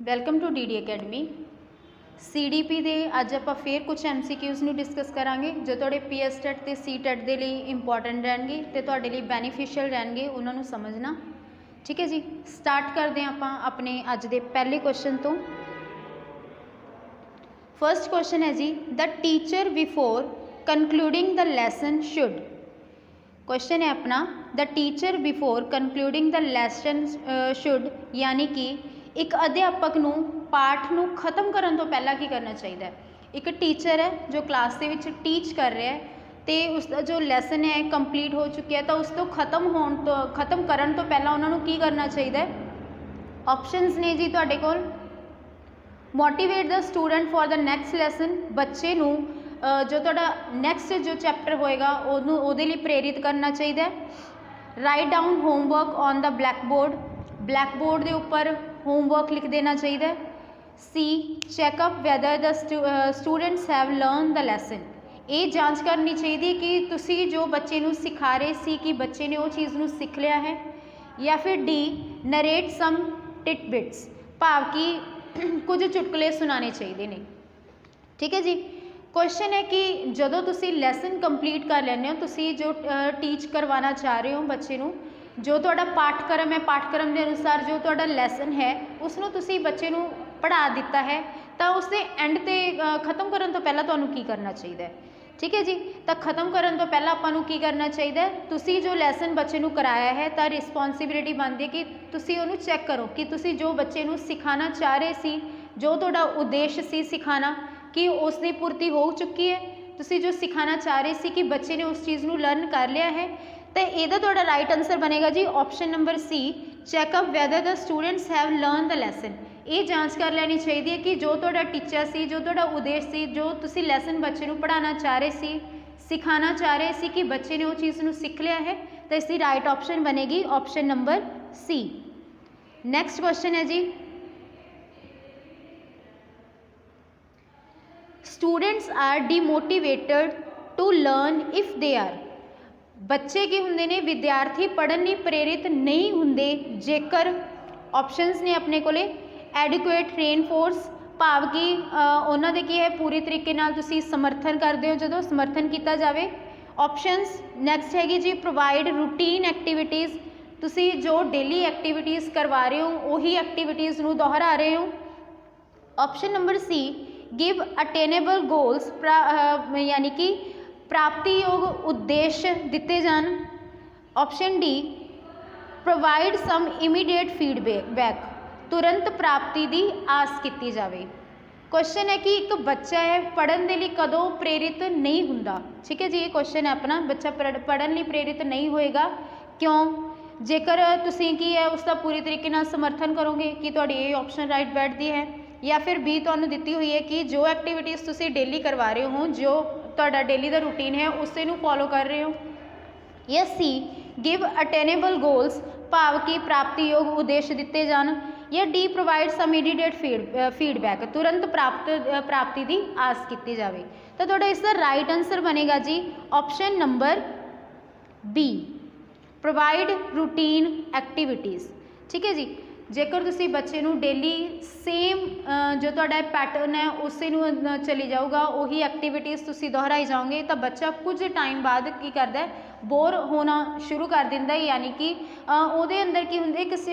Welcome to DD academy. CDP ਦੇ ਅੱਜ ਆਪਾਂ ਫੇਰ ਕੁਝ ਐਮਸੀਕਿਊਜ਼ ਨੂੰ ਡਿਸਕਸ ਕਰਾਂਗੇ ਜੋ ਤੁਹਾਡੇ ਪੀਐਸ ਟੈਟ ਤੇ ਸੀ ਟੈਟ ਦੇ ਲਈ ਇੰਪੋਰਟੈਂਟ ਰਹਿਣਗੇ ਤੇ ਤੁਹਾਡੇ ਲਈ ਬੈਨੀਫੀਸ਼ੀਅਲ ਰਹਿਣਗੇ, ਉਹਨਾਂ ਨੂੰ ਸਮਝਣਾ। ਠੀਕ ਹੈ ਜੀ, ਸਟਾਰਟ ਕਰਦੇ ਹਾਂ ਆਪਾਂ ਆਪਣੇ ਅੱਜ ਦੇ ਪਹਿਲੇ ਕੁਐਸਚਨ ਤੋਂ। ਫਰਸਟ ਕੁਐਸਚਨ ਹੈ ਜੀ, the teacher before concluding the lesson should. Question है अपना, the teacher before concluding the lesson should, यानी कि एक अध्यापक नूं पाठ नूं खत्म करन तो पहला की करना चाहिए। एक टीचर है जो क्लास के विच टीच कर रहा है तो उसका जो लैसन है कंप्लीट हो चुकी है, तो उस तो खत्म करन तो पहला उन्होंने की करना चाहिए। ऑप्शनस ने जी तुहाडे कोल, motivate the student for the next lesson, बच्चे नूं जो तुहाडा नैक्सट जो चैप्टर होएगा उहनूं उहदे लई प्रेरित करना चाहिए। Write down homework on the blackboard, blackboard के उपर होमवर्क लिख देना चाहिए। C check up whether the students have learn the lesson, ये जांच करनी चाहिए कि तुसी जो बच्चे नूं सिखा रहे सी कि बच्चे ने वो चीज़ नूं सीख लिया है। या फिर डी नरेट सम टिटबिट्स, भाव कि कुछ चुटकुले सुनाने चाहिए ने। ठीक है जी, क्वेश्चन है कि जदों तुसी लैसन कंप्लीट कर लैंदे हो, तुसी जो टीच करवाना चाह रहे हो बच्चे नूं, जो तुहाडा पाठक्रम है, पाठक्रम के अनुसार जो तुहाडा लैसन है उसनूं तुसी बच्चे नूं पढ़ा दिता है, तो उसके एंड ते खत्म करन तो पहला तुहानूं की करना चाहिए। ठीक है जी, तो खत्म करन तो पहला आपां नूं की करना चाहिए, तुसी जो लैसन बच्चे नूं कराया है तो रिस्पोंसिबिलिटी बनती है कि तुसी उहनूं चैक करो कि तुसी जो बच्चे नूं सिखाना चाह रहे सी, जो तुहाडा उद्देश्य सी सिखाना कि उसकी पूर्ति हो चुकी है। तुसी जो सिखाना चाह रहे सी कि बच्चे ने उस चीज़ नूं लर्न कर लिया है, तो यदा तुहाडा राइट आंसर बनेगा जी option number C, check up whether the students have learn the lesson. ये जांच कर लेनी चाहिए कि जो तुहाडा टीचर सी, जो तुहाडा उद्देश्य सी, जो तुसी लैसन बच्चे नूं पढ़ाना चाह रहे सी, सिखाना चाह रहे सी कि बच्चे ने वो चीज़ नूं सीख लिया है, तो इसकी राइट ऑप्शन बनेगी option number C. Next question है जी, students are demotivated to learn if they are, बच्चे की होंदे ने विद्यार्थी पढ़न लई प्रेरित नहीं होंदे जेकर ऑप्शनस ने अपने कोले एडिकुएट रेनफोर्स, भाव कि उन्हां दे की है पूरी तरीके नाल तुसीं समर्थन करदे हो, जदों समर्थन किया जाए। ऑप्शनस नैक्सट हैगी जी, प्रोवाइड रूटीन एक्टिविटीज़, तुसीं जो डेली एक्टिविटीज़ करवा रहे हो उही एक्टिविटीज़ नूं दोहरा रहे हो। Option number C, give attainable goals, यानी कि प्राप्ति योग उद्देश्य दिते जान। Option D, provide some immediate feedback, तुरंत प्राप्ति की आस की जाए। क्वेश्चन है कि एक बच्चा है पढ़न के लिए कदों प्रेरित नहीं होंदा। ठीक है जी, ये क्वेश्चन है अपना, बच्चा पढ़न लिए प्रेरित नहीं होएगा क्यों, जेकर तुसीं की है उसका पूरी तरीके नाल समर्थन करोगे कि तुहाडी ये ऑप्शन राइट बैठती है, या फिर बी तुहानूं दित्ती हुई है कि जो एक्टिविटीज़ तुसीं डेली करवा रहे हो, जो तुहाडा डेली का रूटीन है उसे नूं फॉलो कर रहे हो। या सी, गिव अटेनेबल गोल्स, भाव कि प्राप्ति योग उद्देश्य दिते जान। या D, provide some immediate feedback, तुरंत प्राप्ति की आस की जाए। तो तुहाडा इसका राइट आंसर बनेगा जी option number B, provide routine activities. ठीक है जी, जेकर तुसी बच्चे नूं डेली सेम जो तुहाडा पैटर्न है उसे नूं चली जाऊगा, वही एक्टिविटीज़ तुसी दोहराई जाओगे, तो बच्चा कुछ टाइम बाद की करता है, बोर होना शुरू कर दिंदा है, यानी कि उहदे अंदर की हुंदा किसी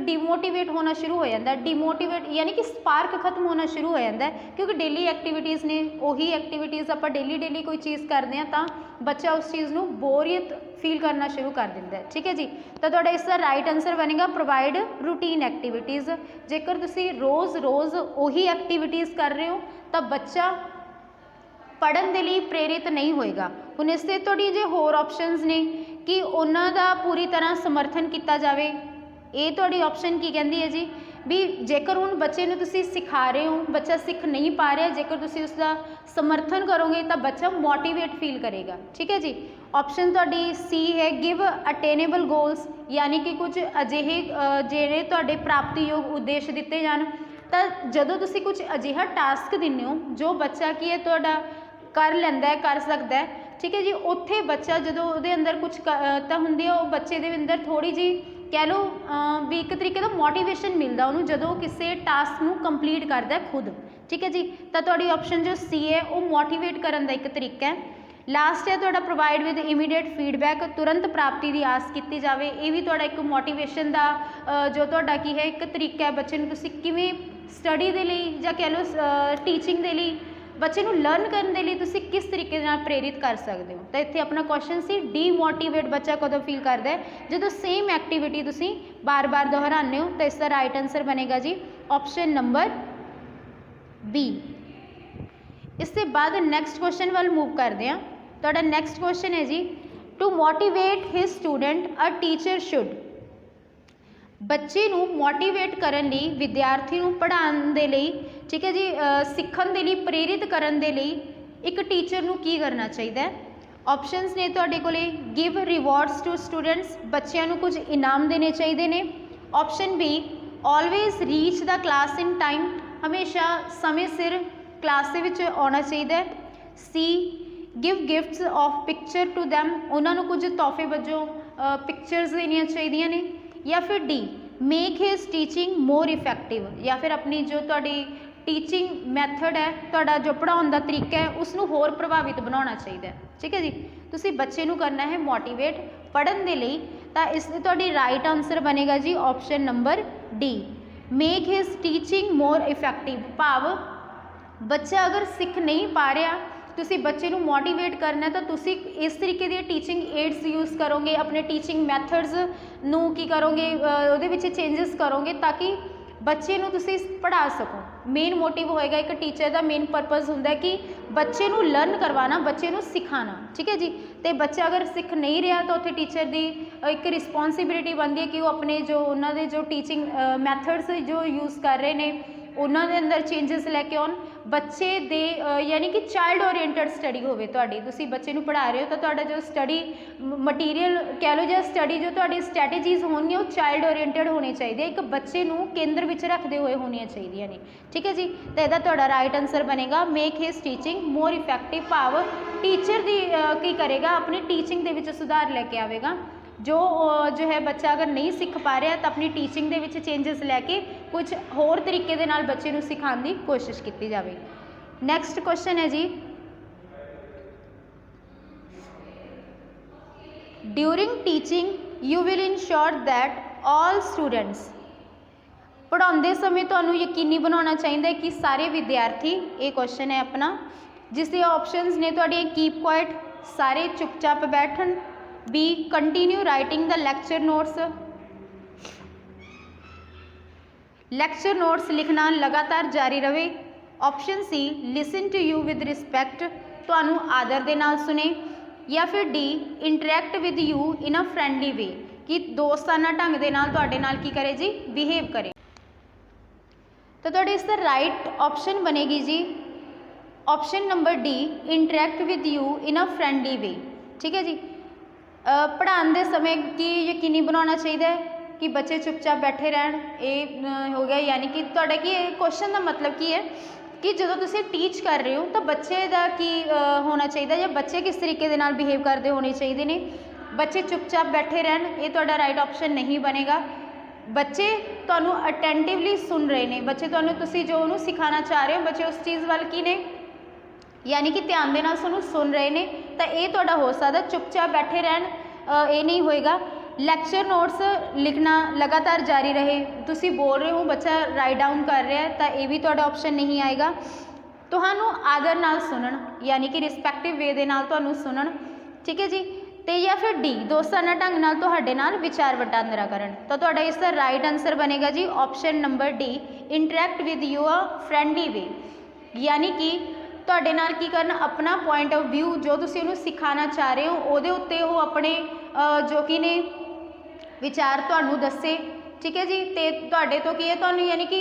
डिमोटिवेट होना शुरू हो जाता है। डिमोटिवेट यानी कि स्पार्क खत्म होना शुरू हो जाता है, क्योंकि डेली एक्टिविटीज़ ने उही एक्टिविटीज़ आप डेली कोई चीज़ करते हैं तो बच्चा उस चीज़ नूं बोरियत फील करना शुरू कर दिंदा है। ठीक है जी, तो तुहाडा इसका राइट आंसर बनेगा प्रोवाइड रूटीन एक्टिविटीज़। जेकर तुसी रोज़ उही एक्टिविटीज़ कर रहे हो तो बच्चा पढ़न के लिए प्रेरित नहीं होएगा। हुण इस ते थोड़ी जे होर ऑप्शनस ने कि उन्हां दा पूरी तरह समर्थन किया जाए। ये तुहाडी ऑप्शन की कहती है जी भी जेकर हुण बच्चे नूं तुसीं सिखा रहे हो, बच्चा सीख नहीं पा रहा, जेकर तुसीं उसका समर्थन करोगे तो बच्चा मोटिवेट फील करेगा। ठीक है जी, ऑप्शन तुहाडी सी है, गिव अटेनेबल गोल्स, यानी कि कुछ अजिहे जिहड़े तुहाडे प्राप्ति योग उद्देश्य दिते जान। तो जदों तुसीं कुछ अजिहा टास्क दिंदे हो जो बच्चा की है तुहाडा कर लैंदा है, कर सकता है। ठीक है जी, उत्थे बच्चा जदों उहदे अंदर कुछ तो हुंदी है, बच्चे दे अंदर थोड़ी जी कह लो भी एक तरीके का मोटिवेशन मिलता उन्होंने जो किसी टास्क को कंप्लीट करता खुद। ठीक है जी, तो तुहाडी ऑप्शन जो सी है वो मोटिवेट करने का एक तरीका है। लास्ट है तुहाडा प्रोवाइड विद इमीडिएट फीडबैक, तुरंत प्राप्ति की आस की जाए, ये भी तुहाडा एक मोटिवेशन का जो तुहाडा की है एक तरीका है बच्चे नूं तुसीं किवें स्टडी दे लई जां कह लो टीचिंग दे लई बच्चे नूं लर्न करने के लिए तुसीं किस तरीके नाल प्रेरित कर सकते हो। तो इत्थे अपना क्वेश्चन सी डीमोटिवेट बच्चा कदों फील करता है जो सेम एक्टिविटी तुसीं बार बार दोहराने हो। तो इसका राइट आंसर बनेगा जी ऑप्शन नंबर बी। इसके बाद नैक्सट क्वेश्चन वाल मूव करते हैं। तो नैक्सट क्वेश्चन है जी to motivate his student a teacher should, बच्चे नूं मोटिवेट करने लई विद्यार्थी नूं पढ़ाउण दे लई ठीक है जी सीखण दे लई प्रेरित करने दे लई एक टीचर नूं की करना चाहिए। ऑप्शनस ने तुहाडे कोले गिव रिवॉर्ड्स टू स्टूडेंट्स, बच्चों नूं कुछ इनाम देने चाहिए ने। Option B always reach the class in time, हमेशा समय सिर क्लास दे विच आउणा चाहिए। C give gifts of picture to them, उन्होंने कुछ तोहफे वजों पिक्चर्स देनियां चाहिए ने। या फिर D make his teaching more effective, या फिर अपनी जो तुहाडी टीचिंग मैथड है तुहाडा जो पढ़ाउण दा तरीका है उसनूं होर प्रभावित बनाउणा चाहिए। ठीक है जी, तुसीं बच्चे नूं करना है मोटिवेट पढ़न दे लई, तां इस तुहाडी राइट आंसर बनेगा जी option number D make his teaching more effective. भाव बच्चा अगर सीख नहीं पा रहा तुसी बच्चे नूं मोटिवेट करना तो तुसी इस तरीके दी टीचिंग एड्स यूज़ करोगे, अपने टीचिंग मैथड्स नूं की करोगे उहदे विच चेंजिस करोगे ताकि बच्चे नूं तुसी पढ़ा सको। मेन मोटिव होएगा एक टीचर का मेन पर्पज़ हुंदा है कि बच्चे नूं लर्न करवाना, बच्चे नूं सिखाना। ठीक है जी, तो बच्चा अगर सीख नहीं रहा तो उत्थे टीचर की एक रिस्पोंसिबिलिटी बनती है कि वो अपने जो उन्होंने जो टीचिंग मैथड्स जो यूज़ कर रहे हैं उन्होंने अंदर चेंजिस लैके आउण, बच्चे दे यानी कि चाइल्ड ओरिएंटेड स्टडी होवे तुहाडी, तुसी बच्चे नूं पढ़ा रहे हो तो तुहाडा जो स्टडी मटीरियल कह लो या स्टडी जो तुहाडी स्ट्रैटेजीज होणगियां वो चाइल्ड ओरिएंटेड होने चाहिए, एक बच्चे नूं केंद्र विच रखते हुए होणियां चाहिए ने। ठीक है जी, तो यदा तुहाडा राइट आंसर बनेगा make his teaching more effective. भाव टीचर दी की करेगा अपनी टीचिंग दे विच सुधार लैके आवेगा। जो है बच्चा अगर नहीं सीख पा रहा तो अपनी टीचिंग दे विच चेंजिस लैके कुछ होर तरीके दे नाल बच्चे नूं सिखाउण दी कोशिश की जाए। नैक्सट क्वेश्चन है जी during teaching you will ensure that all students, पढ़ाते समय तुहानूं यकीनी बनाना चाहिए कि सारे विद्यार्थी, ये क्वेश्चन है अपना जिसके ऑप्शनस ने तुहाडे कीप क्वाइट, सारे चुपचाप बैठन, B continue writing the lecture notes लिखना लगातार जारी रहे। Option C listen to you with respect, तुहानूं आदर दे नाल सुने। या फिर D interact with you in a friendly way, कि दोस्ताना ढंग दे नाल तुहाडे नाल की करे जी बिहेव करे। तो तुहाडे इसका राइट ऑप्शन बनेगी जी option number D interact with you in a friendly way. ठीक है जी, पढ़ाने समय की यकीनी बनाना चाहिए कि बच्चे चुपचाप बैठे रहन, ये हो गया। यानी कि तुहाडा की क्वेश्चन का मतलब की है कि जो तुसीं टीच कर रहे हो तो बच्चे का की होना चाहिए या बच्चे किस तरीके दे नाल बिहेव करते होने चाहिए ने। बच्चे चुपचाप बैठे रहन, ये तुहाडा राइट ऑप्शन नहीं बनेगा। बच्चे तुहानूं अटेंटिवली सुन रहे हैं, बच्चे तुहानूं तुसीं जो उन्होंने सिखाना चाह रहे हो बच्चे उस चीज़ वाल की ने यानी कि ध्यान दे नाल तुहानूं सुन रहे हैं, तो ये तुहाडा हो सकता। चुपचाप बैठे रहन ये नहीं होएगा। लैक्चर नोट्स लिखना लगातार जारी रहे, तुसी बोल रहे हो बच्चा राइट डाउन कर रहा है तो ये भी तुहाडा ऑप्शन नहीं आएगा। तुहानूं आदर नाल सुनन यानी कि रिस्पैक्टिव वे दे नाल तुहानूं सुनन। ठीक है जी, तो या फिर डी दोस्ताना ढंग नाल तुहाडे नाल विचार वटांदरा करन। तो तुहाडा इसका राइट आंसर बनेगा जी option number D interact with you a friendly way, यानी कि तुहाडे नाल की करना अपना पॉइंट ऑफ व्यू जो तुसीं उहनूं सिखाना चाह रहे हो उहदे उत्ते वो अपने जो कि ने विचार तुहानूं दस्से। ठीक है जी, तो तुहाडे तो की है तुहानूं यानी कि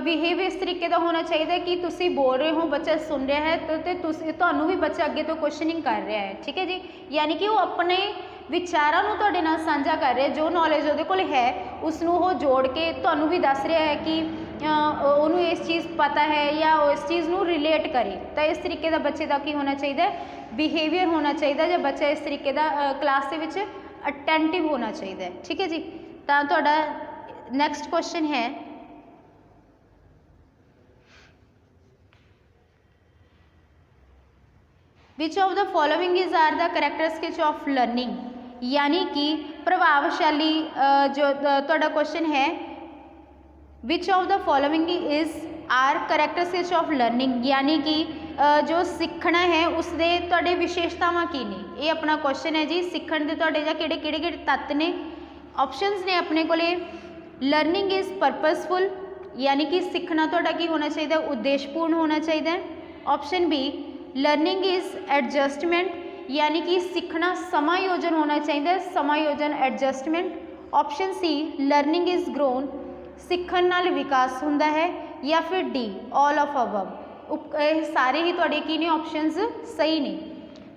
बिहेव इस तरीके का होना चाहिए कि तुसीं बोल रहे हो बच्चा सुन रहा है तो तुहानूं भी बच्चा अगे तो क्वेश्चनिंग कर रहा है। ठीक है जी, यानी कि वो अपने विचारां नूं तुहाडे नाल साझा कर रहा है, जो नॉलेज उहदे कोल है उसनूं वो जोड़ के तुहानूं भी दस रहा है कि उन्होंने इस चीज़ पता है या इस चीज़ नूं रिलेट करे। तो इस तरीके का बच्चे का की होना चाहिए बिहेवियर होना चाहिए, या बच्चा इस तरीके का क्लास के विच अटेंटिव होना चाहिए। ठीक है जी, ਤਾਂ ਤੁਹਾਡਾ ਨੈਕਸਟ ਕੁਐਸਚਨ ਹੈ which of the following is are the characteristics of learning, यानी कि प्रभावशाली जो ਤੁਹਾਡਾ क्वेश्चन है which of the following is are characteristics of learning, यानी कि जो सीखना है उसके ਤੁਹਾਡੇ विशेषतावां की ने। ये अपना क्वेश्चन है जी, सीखण दे ਤੁਹਾਡੇ ਜਾਂ ਕਿਹੜੇ ਕਿਹੜੇ ਕਿਹੜੇ ਤੱਤ ਨੇ। ऑप्शंस ने अपने कोले लर्निंग इज परपसफुल, यानी कि सीखना ਤੁਹਾਡਾ की होना चाहिए, उद्देश्यपूर्ण होना चाहिए। Option B learning is adjustment, यानी कि सीखना समायोजन होना चाहिए, समायोजन adjustment. Option C learning is grown, सीखण नाल विकास हुंदा है। या फिर डी ऑल ऑफ अबव। सारे ही तुहाडे की ने ऑप्शंस सही ने।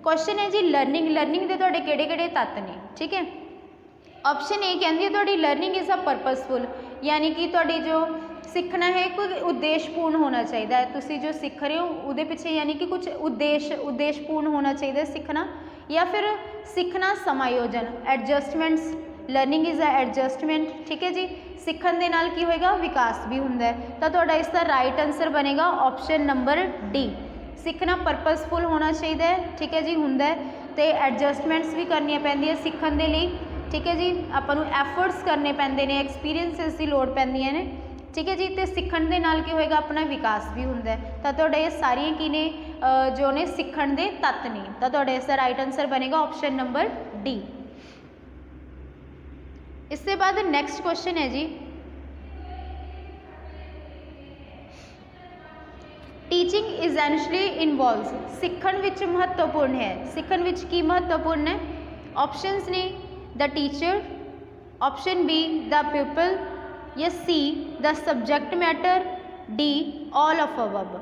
क्वेश्चन है जी लर्निंग, लर्निंग दे तुहाडे किहड़े किहड़े तत्त ने, ठीक है। ऑप्शन ए कहती है तुहाडी लर्निंग इज अ परपसफुल, यानी कि तुहाडी जो सीखना है कोई उद्देश्यपूर्ण होना चाहिए, तुसी जो सीख रहे हो उहदे पिछे यानी कि कुछ उद्देश्यपूर्ण होना चाहिए सीखना। या फिर सीखना समायोजन adjustments, learning is a adjustment, ठीक है जी। सीखण दे नाल की होएगा विकास भी हुंदा है। तो तुहाडा इसका राइट आंसर बनेगा ऑप्शन नंबर डी, सीखना परपसफुल होना चाहिए, ठीक है जी, हुंदा है। तो एडजस्टमेंट्स भी करनियां पैंदियां सीखण दे लई, ठीक है जी। आपां नूं एफर्ट्स करने पैंदे ने, एक्सपीरियंसिस की लोड़ पैंदियां ने, ठीक है जी। तो सीखण दे नाल की होएगा अपना विकास भी हुंदा है। तो तुहाडे ये सारियां की ने जो ने सीखण दे तत्त ने। तो तुहाडे इसका राइट आंसर बनेगा ऑप्शन नंबर डी। इसके बाद नैक्सट क्वेश्चन है जी, टीचिंग इजेंशली इनवॉल्व्स, सीखण विच महत्वपूर्ण है, सीखण विच की महत्वपूर्ण है। ऑप्शंस ने the teacher, option B the pupil, या C the subject matter, D all of above.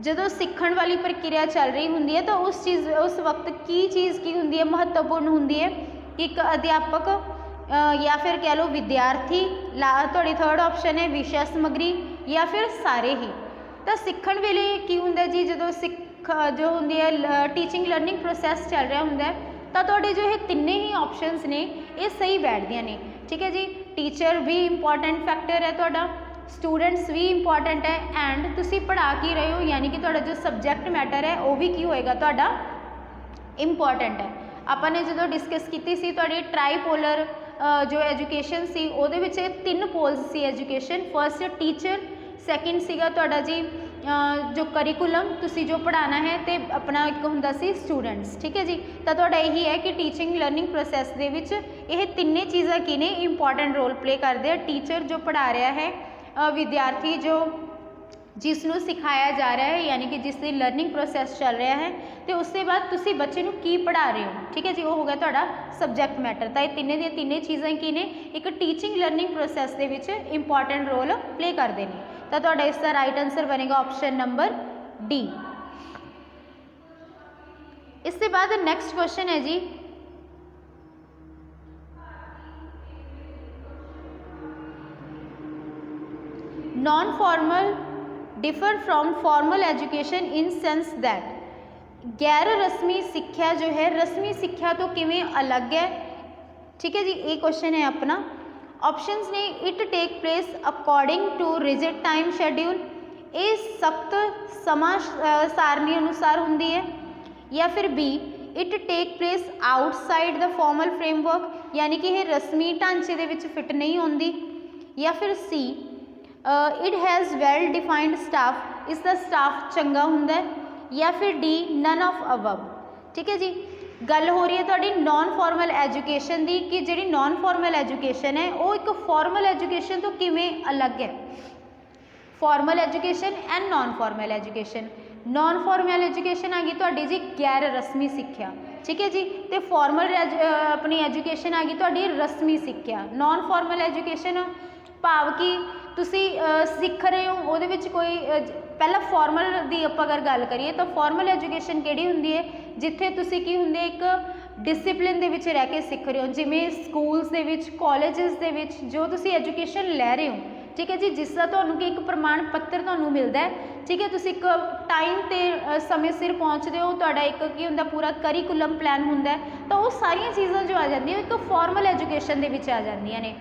जदों सीखण वाली प्रक्रिया चल रही होंदी है तो उस वक्त की चीज़ की होंदी है, महत्वपूर्ण होंदी है। एक अध्यापक या फिर कह लो विद्यार्थी, थोड़ी थर्ड ऑप्शन है विषय समग्री, या फिर सारे ही। तो सीखण वेले की हुंदा जी, जदों जो होंदी है टीचिंग लर्निंग प्रोसैस चल रहा होंदा है तो तुहाडे जो ये तिन्ने ही ऑप्शंस ने ये सही बैठदियां ने, ठीक है जी। टीचर भी इंपॉर्टेंट फैक्टर है तुहाडा, स्टूडेंट्स भी इंपॉर्टेंट है, एंड तुसी पढ़ा की रहे हो यानी कि तुहाडा जो सब्जैक्ट मैटर है वो भी की होएगा तुहाडा इंपॉर्टेंट है। आपां ने जदों डिस्कस कीती सी तुहाडी ट्राईपोलर जो एजुकेशन सी उहदे विच तीन पोल्स सी एजुकेशन, फर्स्ट टीचर, सैकेंड सीगा तुहाडा जी जो करिकुलम तुसी जो पढ़ाना है, तो अपना एक हुंदा सी स्टूडेंट्स, ठीक है जी। तो तुहाडा यही है कि टीचिंग लर्निंग प्रोसैस दे विच ये तिन्ने चीज़ां की ने इंपॉर्टेंट रोल प्ले करते हैं। टीचर जो पढ़ा रहा है, विद्यार्थी जो जिसनों सिखाया जा रहा है यानी कि जिसकी लर्निंग प्रोसैस चल रहा है, तो उसके बाद तुसी बच्चे नूं की पढ़ा रहे हो, ठीक है जी, वो हो गया तुहाडा सब्जैक्ट मैटर। तो ये तिन्ने दी तिन्ने चीज़ां की ने एक टीचिंग लर्निंग प्रोसैस दे विच इंपॉर्टेंट रोल प्ले करते हैं। तो तुहाडा इसका राइट आंसर बनेगा ऑप्शन नंबर डी। इसके बाद नैक्सट क्वेश्चन है जी, non formal differ from formal education in sense that, गैर रस्मी सिक्ख्या जो है रस्मी सिक्ख्या तो किवें अलग है, ठीक है जी। ये क्वेश्चन है अपना। ऑप्शंस ने it take place according to rigid time schedule, ये सख्त समा सारणी अनुसार होंदी है। या फिर B it take place outside the formal framework, यानी कि यह रस्मी ढांचे दे विच फिट नहीं होंदी। या फिर C it has well defined staff, इसका स्टाफ चंगा हुंदा है। या फिर डी नन ऑफ अबव, ठीक है जी। गल हो रही है तुहाडी नॉन फॉर्मल एजुकेशन की, कि जिहड़ी नॉन फॉर्मल एजुकेशन है वो एक फॉर्मल एजुकेशन तो किवें अलग है। Formal education and non formal education, non formal education आ गई तुहाडी जी गैर रस्मी सिक्ख्या, ठीक है जी। तो फॉर्मल अपनी एजुकेशन आ गई तुहाडी रस्मी सिक्ख्या। नॉन फॉर्मल एजुकेशन भाव कि तुसी सीख रहे हो ਉਹਦੇ ਵਿੱਚ कोई पहला फॉर्मल की आप अगर गल करिए तो फॉर्मल एजुकेशन किहड़ी हुंदी है, जिथे तुसी की हुंदे एक डिसिपलिन दे विच रह के सीख रहे हो, जिमें स्कूल्स दे विच कॉलेजेस दे विच जो तुसी एजुकेशन लै रहे हो, ठीक है जी, जिसका तुहानूं कि एक प्रमाण पत्र तुहानूं मिलदा है, ठीक है। तुसी एक टाइम ते समय सिर पहुँचते हो, तुहाडा एक की हुंदा पूरा करिकुलम प्लान हुंदा है, तो वो सारियां चीज़ां जो आ जांदियां एक फॉर्मल एजुकेशन दे विच आ जांदियां ने।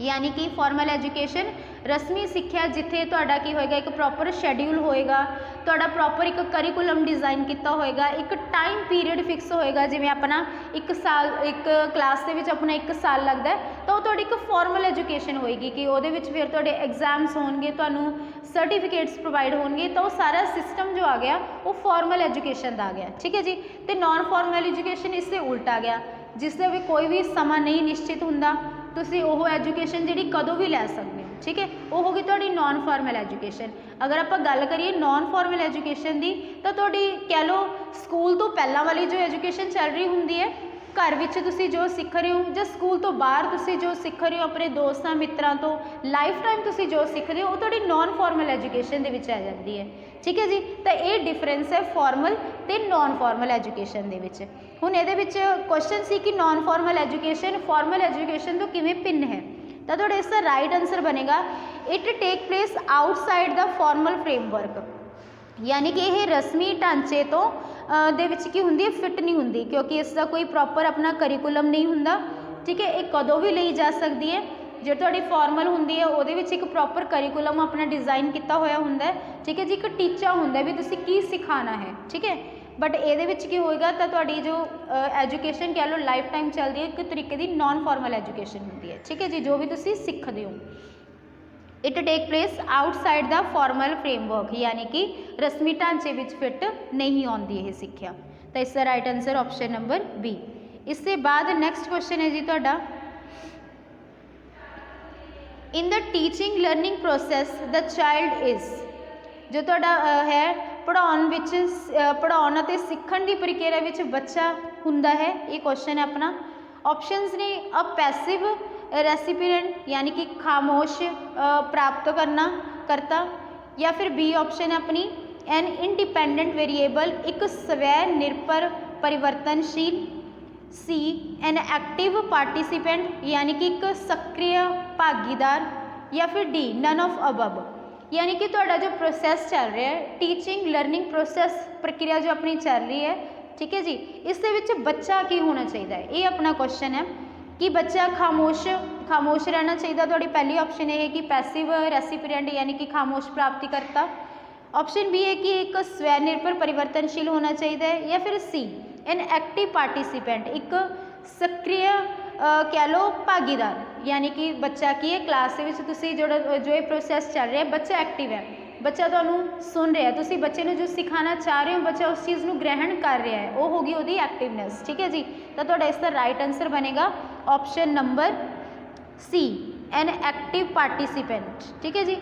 यानी कि फॉर्मल एजुकेशन रस्मी सिक्ख्या जिथे तुहाडा की होएगा, एक प्रॉपर शेड्यूल होएगा, तुहाडा प्रॉपर एक करिकुलम डिज़ाइन किया होएगा, एक टाइम पीरियड फिक्स होएगा। जिवें अपना एक साल एक क्लास दे विच अपना 1 साल लगता है, तो तुहाडी एक फॉर्मल एजुकेशन होएगी कि उहदे विच फिर तुहाडे एग्जाम्स होणगे, तुहानूं सर्टिफिकेट्स प्रोवाइड होणगे। तो सारा सिस्टम जो आ गया वो फॉर्मल एजुकेशन का आ गया। ठीक है जी। तो नॉन फॉर्मल एजुकेशन इससे उल्टा आ गया, जिससे भी कोई भी समा नहीं निश्चित हुंदा, तुसीं ओह एजुकेशन जिहड़ी कदों भी लै सकदे हो। ठीक है, वो होगी तुहाडी नॉन फॉर्मल एजुकेशन। अगर आप गल करिए नॉन फॉर्मल एजुकेशन की, तो तुहाडी कह लो स्कूल तो पहला वाली जो एजुकेशन चल रही हुंदी है, घर विच तुसीं जो सीख रहे हो, ਜਾਂ स्कूल तो बाहर तुसीं जो सीख रहे हो अपने दोस्तों मित्रों तो लाइफ टाइम तुसीं जो सीख रहे हो, वो तुहाडी नॉन फॉर्मल एजुकेशन दे विच आ जाती है। ठीक है जी। तो ये डिफरेंस है फॉर्मल ते नॉन फॉर्मल एजुकेशन दे विच। हुण इहदे विच क्वेश्चन सी कि non formal education formal education तो किवें भिन्न है, तो तुहाडा इसका राइट आंसर बनेगा it take place outside the formal framework. यानी कि यह रस्मी ढांचे तो दे विच की हुंदी है, फिट नहीं हुंदी, क्योंकि इसका कोई प्रॉपर अपना करिकुलम नहीं हुंदा। ठीक है, एक कदों भी ली जा सकती है। जो तुहाडी फॉर्मल हुंदी है उहदे विच एक प्रॉपर करिकुलम अपना डिज़ाइन किया होया हुंदा है। ठीक है जी, एक टीचा हुंदा भी तुसीं की सिखाना है। ठीक है, बट ये विच की होएगा तो तुहाडी जो एजुकेशन कह लो लाइफ टाइम चलती है, एक तरीके की नॉन फॉर्मल एजुकेशन होती है। ठीक है जी, जो भी तुसीं सीखदे हो। It take place outside the formal framework, यानी कि रस्मी ढांचे विच फिट नहीं आती यह सिक्ख्या। तो इसका right answer option number B. इसके बाद नैक्सट क्वेश्चन है जी तुहाडा, in the teaching learning process the child is, जो तुहाडा है पढ़ाउण विच पढ़ाउण अते सीखण दी प्रक्रिया विच बच्चा हुंदा है, ये क्वेश्चन है अपना। ऑप्शंस ने अ पैसिव रेसिपिएंट यानी कि खामोश प्राप्त करना करता, या फिर बी ऑप्शन है अपनी एन इंडिपेंडेंट वेरिएबल एक स्वै निर्भर परिवर्तनशील, सी एन एक्टिव पार्टिसिपेंट यानी कि एक सक्रिय भागीदार, या फिर डी नन ऑफ अबव। यानी कि तुहाडा जो प्रोसैस चल रहा है टीचिंग लर्निंग प्रोसैस प्रक्रिया जो अपनी चल रही है, ठीक है जी, इस दे विच बच्चा की होना चाहिए, ये अपना क्वेश्चन है कि बच्चा खामोश रहना चाहिए। थोड़ी पहली ऑप्शन ये है कि पैसिव रेसिपिएंट यानी कि खामोश प्राप्ति करता। ऑप्शन बी है कि एक स्वनिर्भर परिवर्तनशील होना चाहिए, या फिर सी एन एक्टिव पार्टिसिपेंट एक सक्रिय कह लो भागीदार, यानी कि बच्चा की है क्लास जो ये प्रोसैस चल रहा है बच्चा एक्टिव है, बच्चा तुहानूं सुन रहा है, तुसीं बच्चे नूं जो सिखाना चाह रहे हो बच्चा उस चीज़ नूं ग्रहण कर रहा है, वो होगी उसकी एक्टिवनेस। ठीक है जी, तो तुहाडा इसका राइट आंसर बनेगा option number C an active participant. ठीक है जी,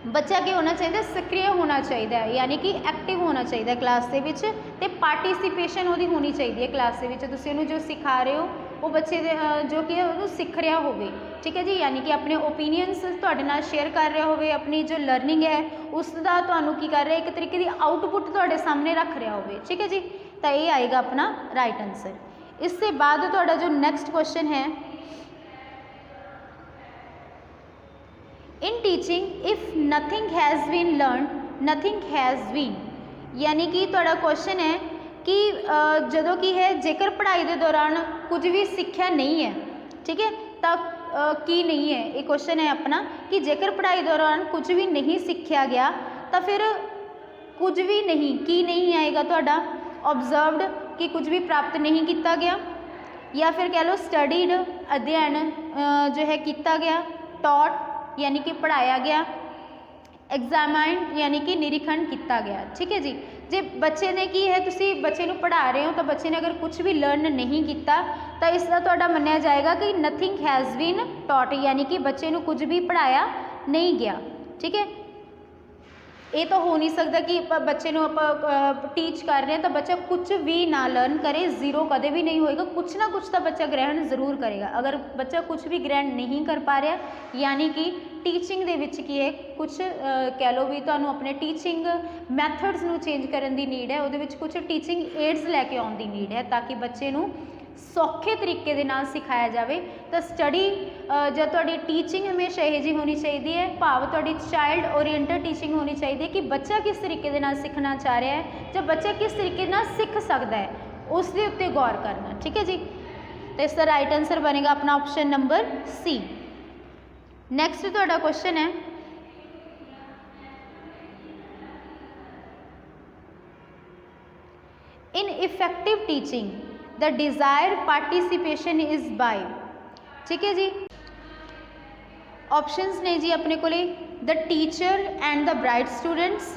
बच्चा की होना चाहिए सक्रिय होना चाहिए, यानी कि एक्टिव होना चाहिए क्लास के विच, ते पार्टिसिपेशन उसकी होनी चाहिए क्लास के विच, तुसीं उहनूं जो सिखा रहे हो वो बच्चे जो कि उहनूं सीख रहा होवे। ठीक है जी, यानी कि अपने ओपीनियंस तुहाडे नाल शेयर कर रहा होवे, अपनी जो लर्निंग है उसका तुहानूं की कर रहा है, एक तरीके की आउटपुट तुहाडे सामने रख रहा होवे। ठीक है जी, तो ये आएगा अपना राइट आंसर। इससे बाद तुहाडा जो नैक्सट क्वेश्चन है, in teaching if nothing has been learn nothing has been, यानी कि तुहाडा क्वेश्चन है कि जदों की है जेकर पढ़ाई के दौरान कुछ भी सीखा नहीं है, ठीक है, तो की नहीं है, ये क्वेश्चन है अपना कि जेकर पढ़ाई दौरान कुछ भी नहीं सीखा गया तो फिर कुछ भी नहीं की नहीं आएगा तुहाडा ऑब्जर्वड कि कुछ भी प्राप्त नहीं किया गया, या फिर कह लो स्टडीड अध्ययन जो है किया गया, टॉट यानी कि पढ़ाया गया, एग्जामाइंड यानी कि निरीक्षण किया गया। ठीक है जी, जे बच्चे ने की है तुसी बच्चे को पढ़ा रहे हो तो बच्चे ने अगर कुछ भी लर्न नहीं किया तो इसका तुहाडा मन्निया जाएगा कि नथिंग हैज़ बीन टॉट, यानी कि बच्चे को कुछ भी पढ़ाया नहीं गया। ठीक है, ये तो हो नहीं सकता कि बच्चे को आप टीच कर रहे हैं तो बच्चा कुछ भी ना लर्न करे, जीरो कदे भी नहीं होएगा, कुछ ना कुछ तो बच्चा ग्रहण जरूर करेगा। अगर बच्चा कुछ भी ग्रहण नहीं कर पा रहा, यानी कि टीचिंग दे विच की है कुछ कह लो भी तुहानूं अपने टीचिंग मैथड्स नूं चेंज करन दी नीड है, उहदे विच कुछ टीचिंग एड्स लैके आउण दी नीड है ताकि बच्चे नूं सौखे तरीके दे नाल सिखाया जाए। तो स्टडी जो तुहाडी टीचिंग हमेशा यह जी होनी चाहिए है, भाव तुहाडी चाइल्ड ओरिएंटेड टीचिंग होनी चाहिए कि बच्चा किस तरीके दे नाल सीखना चाह रहा है, जब बच्चा किस तरीके नाल सीख सकता है उसके उत्ते गौर करना। ठीक है जी, तो इसका राइट आंसर बनेगा अपना ऑप्शन नंबर सी ਨੈਕਸਟ ਤੁਹਾਡਾ ਕੁਐਸਚਨ ਹੈ in effective teaching the desired participation is by, ठीक है जी। ऑप्शंस ने जी अपने को the teacher and the bright students,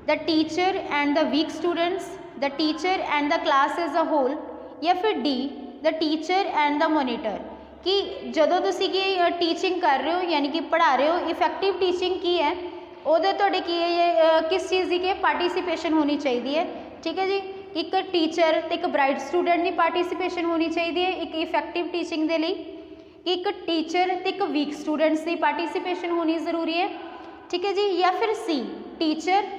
the teacher and the weak students, the teacher and the class as a whole, या फिर D the teacher and the monitor. कि ਜਦੋਂ ਤੁਸੀਂ ਕੀ ਟੀਚਿੰਗ ਕਰ ਰਹੇ ਹੋ यानी कि पढ़ा रहे हो, इफेक्टिव टीचिंग की है ਉਹਦੇ ਤੁਹਾਡੇ ਕੀ ਹੈ किस चीज़ की पार्टिसिपेशन होनी चाहिए है, ठीक है जी। एक टीचर तो एक ब्राइट स्टूडेंट की पार्टिसिपेशन होनी चाहिए है एक इफेक्टिव टीचिंग के लिए, एक टीचर तो एक वीक स्टूडेंट्स की पार्टिसिपेशन होनी ज़रूरी है, ठीक है जी। या फिर C teacher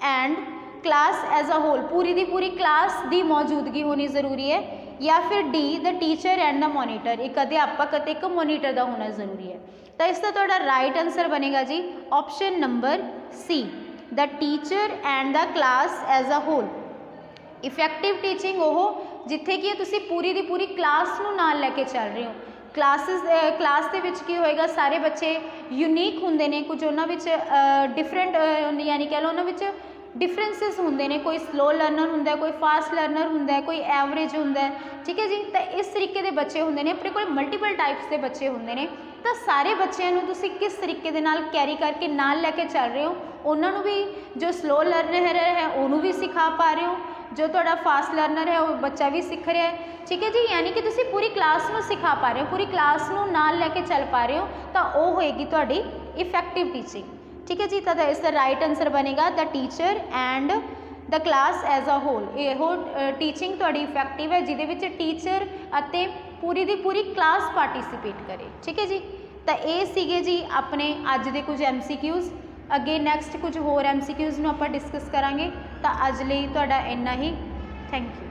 and class as a whole, पूरी की पूरी क्लास की मौजूदगी होनी ज़रूरी है, या फिर D the teacher and the monitor, एक अध्यापक और एक मोनीटर का होना ज़रूरी है। तो इसका थोड़ा राइट आंसर बनेगा जी option number C the teacher and the class as a whole. Effective teaching वो जिथे कि तुसी पूरी दी पूरी क्लास नूं नाल लैके चल रहे हो। क्लास दे विच की होएगा, सारे बच्चे यूनीक हुंदे ने, कुछ उन्हां विच डिफरेंट यानी कह लो उन्हां विच डिफरेंसिस होंदे ने, कोई स्लो लर्नर हुंदा है, कोई फास्ट लर्नर हुंदा है, कोई एवरेज हुंदा है, ठीक है जी। तो इस तरीके के बच्चे होंदे ने, अपने कोल मल्टीपल टाइप्स के बच्चे होंदे ने। तो सारे बच्चों नूं तुसीं किस तरीके दे नाल कैरी करके नाल लैके चल रहे हो, उन्हां नूं भी जो स्लो लर्नर है उन्होंने भी सिखा पा रहे हो, जो थोड़ा फास्ट लर्नर है वो बच्चा भी सीख रहा है, ठीक है जी। यानी कि तुसीं पूरी क्लास नूं सिखा पा रहे हो, पूरी क्लास नूं नाल लैके चल पा रहे हो, तो वो होएगी तुहाडी इफेक्टिव टीचिंग, ठीक है जी। तो इसका राइट आंसर बनेगा the teacher and the class as a whole. यो टीचिंग तुहाडी इफेक्टिव है जिहदे विच टीचर अते पूरी दी पूरी क्लास पार्टिसिपेट करे, ठीक है जी। तो ये सीगे जी अपने अज दे कुछ MCQs, अगे नैक्सट कुछ होर MCQs नूं आपां डिस्कस करांगे। तो अज लई तुहाडा इन्ना ही, थैंक यू।